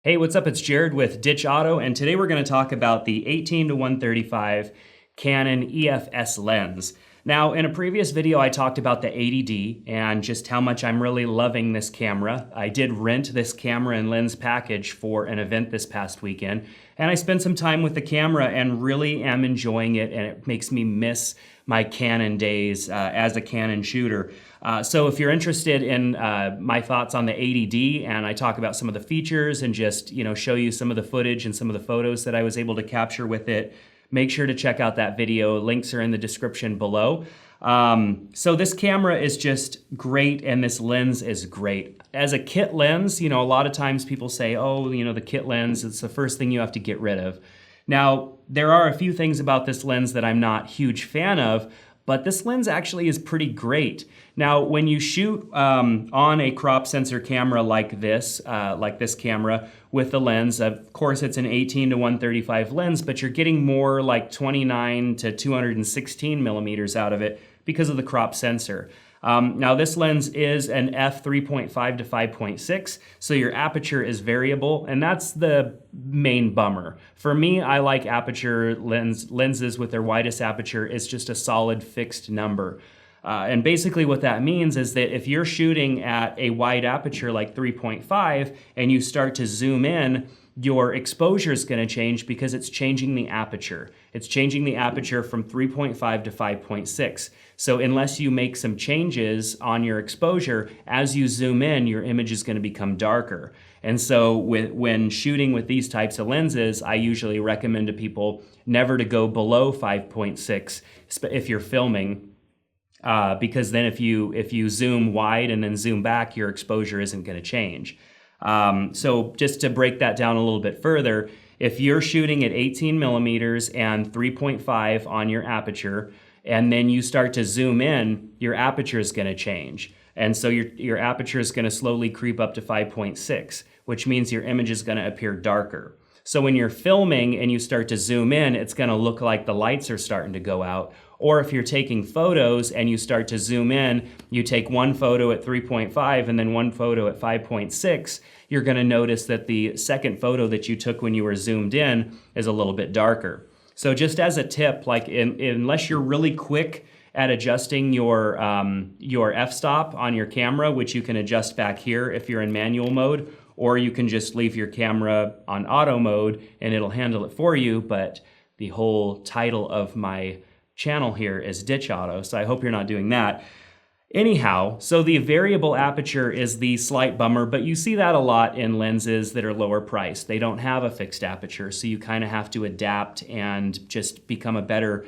Hey, what's up? It's Jared with Ditch Auto, and today we're going to talk about the 18-135 Canon EF-S lens. Now, in a previous video, I talked about the 80D and just how much I'm really loving this camera. I did rent this camera and lens package for an event this past weekend, and I spent some time with the camera and really am enjoying it, and it makes me miss my Canon days as a Canon shooter. So if you're interested in my thoughts on the 80D, and I talk about some of the features and just show you some of the footage and some of the photos that I was able to capture with it, make sure to check out that video. Links are in the description below. So this camera is just great, and this lens is great. As a kit lens, a lot of times people say, oh, the kit lens, it's the first thing you have to get rid of. Now, there are a few things about this lens that I'm not a huge fan of, but this lens actually is pretty great. Now, when you shoot on a crop sensor camera like this camera with the lens, of course it's an 18-135 lens, but you're getting more like 29 to 216 millimeters out of it because of the crop sensor. Now this lens is an f3.5 to 5.6, so your aperture is variable, and that's the main bummer. For me, I like aperture lenses with their widest aperture. It's just a solid fixed number. And basically what that means is that if you're shooting at a wide aperture like 3.5 and you start to zoom in, your exposure is going to change because it's changing the aperture. It's changing the aperture from 3.5 to 5.6. So unless you make some changes on your exposure, as you zoom in, your image is going to become darker. And so when shooting with these types of lenses, I usually recommend to people never to go below 5.6 if you're filming. Because then if you zoom wide and then zoom back, your exposure isn't going to change. So just to break that down a little bit further, if you're shooting at 18 millimeters and 3.5 on your aperture, and then you start to zoom in, your aperture is going to change. And so your aperture is going to slowly creep up to 5.6, which means your image is going to appear darker. So when you're filming and you start to zoom in, it's going to look like the lights are starting to go out. Or if you're taking photos and you start to zoom in, you take one photo at 3.5 and then one photo at 5.6, you're going to notice that the second photo that you took when you were zoomed in is a little bit darker. So just as a tip, unless you're really quick at adjusting your f-stop on your camera, which you can adjust back here if you're in manual mode, or you can just leave your camera on auto mode and it'll handle it for you. But the whole title of my channel here is Ditch Auto, so I hope you're not doing that. Anyhow, so the variable aperture is the slight bummer, but you see that a lot in lenses that are lower priced. They don't have a fixed aperture, so you kind of have to adapt and just become a better,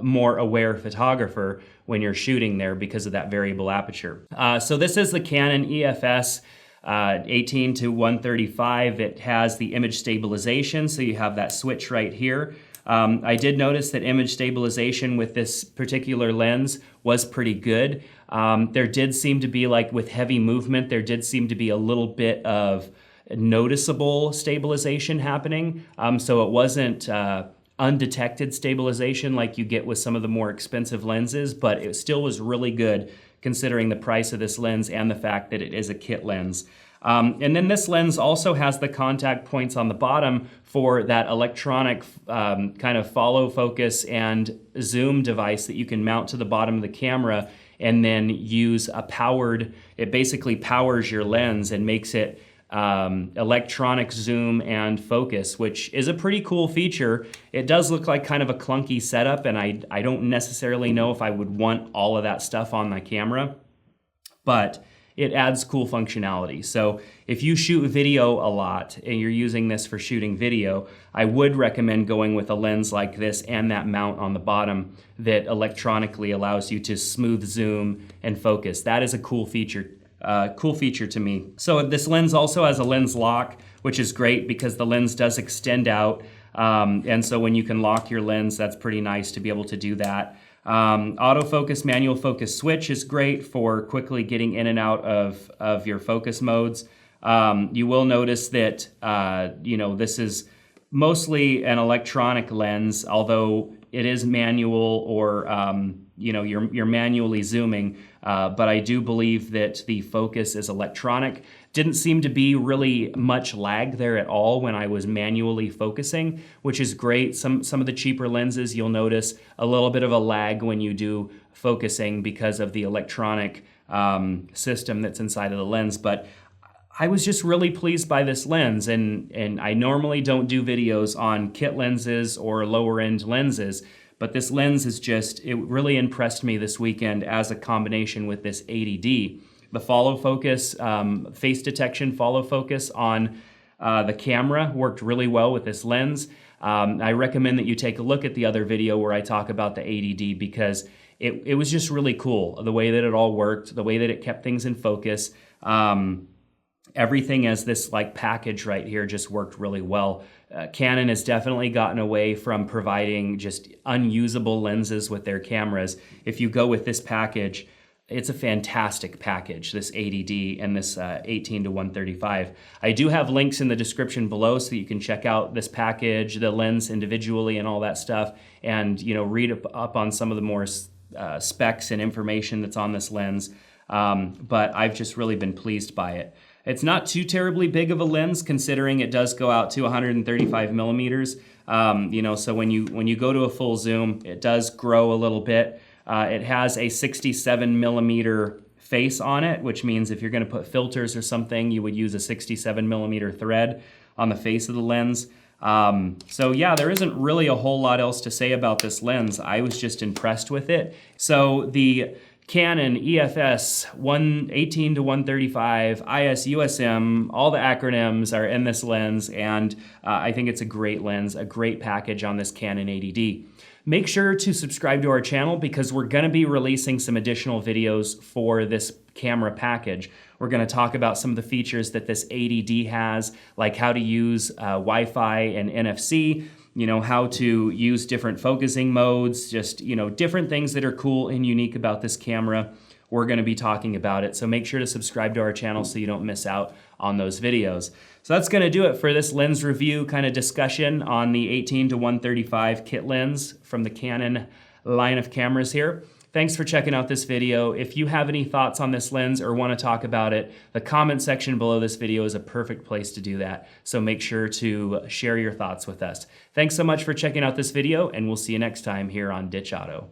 more aware photographer when you're shooting there because of that variable aperture. So this is the Canon EF-S 18-135. It has the image stabilization, so you have that switch right here. I did notice that image stabilization with this particular lens was pretty good. There did seem to be, like with heavy movement, there did seem to be a little bit of noticeable stabilization happening. So it wasn't undetected stabilization like you get with some of the more expensive lenses, but it still was really good considering the price of this lens and the fact that it is a kit lens. And then this lens also has the contact points on the bottom for that electronic kind of follow focus and zoom device that you can mount to the bottom of the camera and then use it basically powers your lens and makes it electronic zoom and focus, which is a pretty cool feature. It does look like kind of a clunky setup, and I don't necessarily know if I would want all of that stuff on my camera, but it adds cool functionality. So if you shoot video a lot and you're using this for shooting video, I would recommend going with a lens like this and that mount on the bottom that electronically allows you to smooth zoom and focus. That is a cool feature to me. So this lens also has a lens lock, which is great because the lens does extend out. And so when you can lock your lens, that's pretty nice to be able to do that. Autofocus, manual focus switch is great for quickly getting in and out of your focus modes. You will notice that, this is mostly an electronic lens, although it is manual or you're manually zooming, but I do believe that the focus is electronic. Didn't seem to be really much lag there at all when I was manually focusing, which is great. Some of the cheaper lenses, you'll notice a little bit of a lag when you do focusing because of the electronic system that's inside of the lens. But I was just really pleased by this lens, and I normally don't do videos on kit lenses or lower end lenses, but this lens is it really impressed me this weekend as a combination with this 80D. The follow focus, face detection follow focus on the camera worked really well with this lens. I recommend that you take a look at the other video where I talk about the 80D because it was just really cool, the way that it all worked, the way that it kept things in focus. Everything as this package right here just worked really well. Canon has definitely gotten away from providing just unusable lenses with their cameras. If you go with this package, it's a fantastic package, this 80D and this 18-135. I do have links in the description below so that you can check out this package, the lens individually and all that stuff, and read up on some of the more specs and information that's on this lens. But I've just really been pleased by it. It's not too terribly big of a lens considering it does go out to 135 millimeters. So when you go to a full zoom, it does grow a little bit. It has a 67 millimeter face on it, which means if you're going to put filters or something, you would use a 67 millimeter thread on the face of the lens. So yeah, there isn't really a whole lot else to say about this lens. I was just impressed with it. So the Canon EF-S 18-135 IS-USM, all the acronyms are in this lens, and I think it's a great lens, a great package on this Canon 80D. Make sure to subscribe to our channel because we're going to be releasing some additional videos for this camera package. We're going to talk about some of the features that this 80D has, like how to use Wi-Fi and NFC, how to use different focusing modes, just, different things that are cool and unique about this camera. We're going to be talking about it. So make sure to subscribe to our channel so you don't miss out on those videos. So that's going to do it for this lens review kind of discussion on the 18-135 kit lens from the Canon line of cameras here. Thanks for checking out this video. If you have any thoughts on this lens or want to talk about it, the comment section below this video is a perfect place to do that. So make sure to share your thoughts with us. Thanks so much for checking out this video, and we'll see you next time here on Ditch Auto.